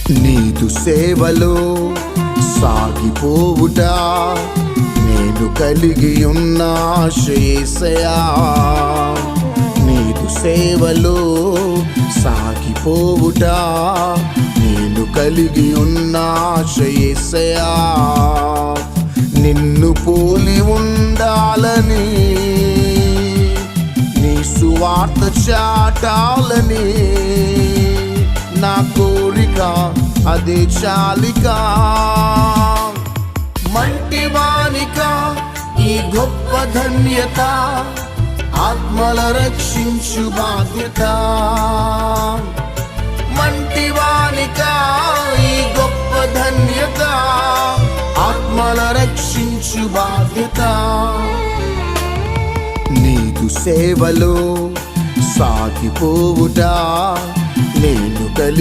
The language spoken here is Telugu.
నీదు సేవలో సాగిపోవుట నేను కలిగి ఉన్న ఆశయేసయ్యా. నీదు సేవలో సాగిపోవుట నేను కలిగి ఉన్న ఆశయేసయ్యా. నిన్ను పోలి ఉండాలని, నీ సువార్త చాటాలని నా కోరిక అదే చాలిక. మంటివానిక ఈ గొప్ప ధన్యత, ఆత్మల రక్షించు బాధ్యత. మంటివానిక ఈ గొప్ప ధన్యత, ఆత్మల రక్షించు బాధ్యత. నీదు సేవలో సాగిపోవుట నేను కలిగి